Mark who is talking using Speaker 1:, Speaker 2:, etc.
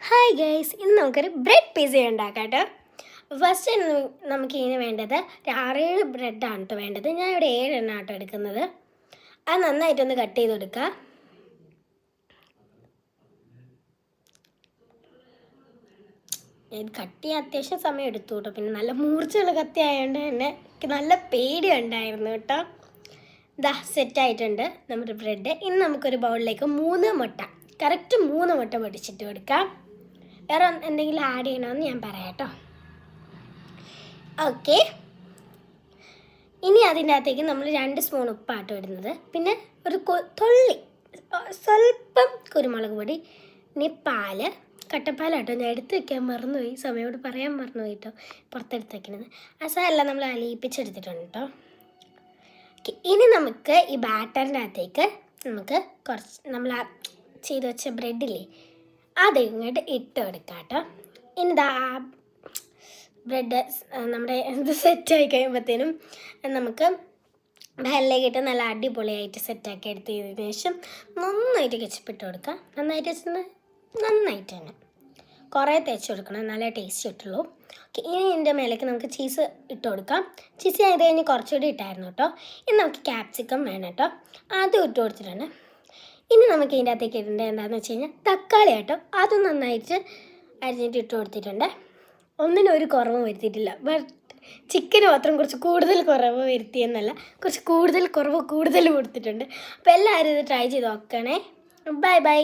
Speaker 1: Hi guys, ഇന്ന് നമുക്കൊരു bread pizza ഉണ്ടാക്കാം കേട്ടോ. ഫസ്റ്റ് നമുക്ക് ഇതിന് വേണ്ടത് 6-7 ബ്രെഡാണ് കേട്ടോ വേണ്ടത്. ഞാൻ ഇവിടെ 7 എണ്ണം കേട്ടോ എടുക്കുന്നത്. അത് നന്നായിട്ടൊന്ന് കട്ട് ചെയ്ത് കൊടുക്കുക. ഇത് കട്ട് ചെയ്യാൻ അത്യാവശ്യം സമയം എടുത്തു കേട്ടോ. പിന്നെ നല്ല മൂർച്ചയുള്ള കത്തി ആയതുകൊണ്ട് തന്നെ എനിക്ക് നല്ല പേടി ഉണ്ടായിരുന്നു കേട്ടോ. ഇതാ സെറ്റായിട്ടുണ്ട് നമ്മുടെ ബ്രെഡ്. ഇനി നമുക്കൊരു ബൗളിലേക്ക് 3 മുട്ട, കറക്റ്റ് 3 മുട്ട പൊടിച്ചിട്ട് കൊടുക്കാം. വേറെ എന്തെങ്കിലും ആഡ് ചെയ്യണമെന്ന് ഞാൻ പറയാം കേട്ടോ. ഓക്കെ, ഇനി അതിൻ്റെ അകത്തേക്ക് നമ്മൾ 2 സ്പൂൺ ഉപ്പാട്ടോ ഇടുന്നത്. പിന്നെ ഒരു സ്വല്പം കുരുമുളക് പൊടി, ഇനി പാല്, കട്ടപ്പാലാട്ടോ. ഞാൻ എടുത്ത് വയ്ക്കാൻ മറന്നുപോയി, സമയോട് പറയാൻ മറന്നുപോയി കേട്ടോ. പുറത്തെടുത്ത് വയ്ക്കുന്നത് അസാരല്ല, നമ്മൾ അലിയിപ്പിച്ചെടുത്തിട്ടുണ്ട് കേട്ടോ. ഓക്കെ, ഇനി നമുക്ക് ഈ ബാറ്ററിൻ്റെ അകത്തേക്ക് നമുക്ക് കുറച്ച് നമ്മൾ ചെയ്ത് വെച്ച ബ്രെഡില്ലേ അത് ഇങ്ങോട്ട് ഇട്ട് കൊടുക്കാം കേട്ടോ. ഇനിതാ ബ്രെഡ് നമ്മുടെ ഇത് സെറ്റായി കഴിയുമ്പോഴത്തേനും നമുക്ക് പാനിലേക്ക് ഇട്ട് നല്ല അടിപൊളിയായിട്ട് സെറ്റാക്കി എടുത്തതിന് ശേഷം നന്നായിട്ട് കെച്ചപ്പിട്ട് കൊടുക്കുക. നന്നായിട്ട് തന്നെ കുറേ തേച്ച് കൊടുക്കണം, നല്ല ടേസ്റ്റ് കിട്ടുള്ളൂ. ഓക്കെ, ഇനി ഇതിൻ്റെ മേലേക്ക് നമുക്ക് ചീസ് ഇട്ട് കൊടുക്കാം. ചീസ് ചെയ്ത് കഴിഞ്ഞ് കുറച്ചുകൂടി ഇട്ടായിരുന്നു കേട്ടോ. ഇനി നമുക്ക് ക്യാപ്സിക്കം വേണം കേട്ടോ, അതും ഇട്ട് കൊടുത്തിട്ടുണ്ട്. ഇനി നമുക്ക് ഇതിൻ്റെ അകത്തേക്ക് ഇടേണ്ടത് എന്താണെന്ന് വെച്ച് കഴിഞ്ഞാൽ തക്കാളി കേട്ടോ. അതും നന്നായിട്ട് അരിഞ്ഞിട്ട് ഇട്ട് കൊടുത്തിട്ടുണ്ട്. ഒന്നിനും ഒരു കുറവും വരുത്തിയിട്ടില്ല. ബട്ട് ചിക്കന് മാത്രം കുറച്ച് കൂടുതൽ കുറവ് വരുത്തിയെന്നല്ല, കുറച്ച് കൂടുതൽ കുറവ് കൂടുതൽ കൊടുത്തിട്ടുണ്ട്. അപ്പോൾ എല്ലാവരും ഇത് ട്രൈ ചെയ്ത് നോക്കണേ. Bye bye.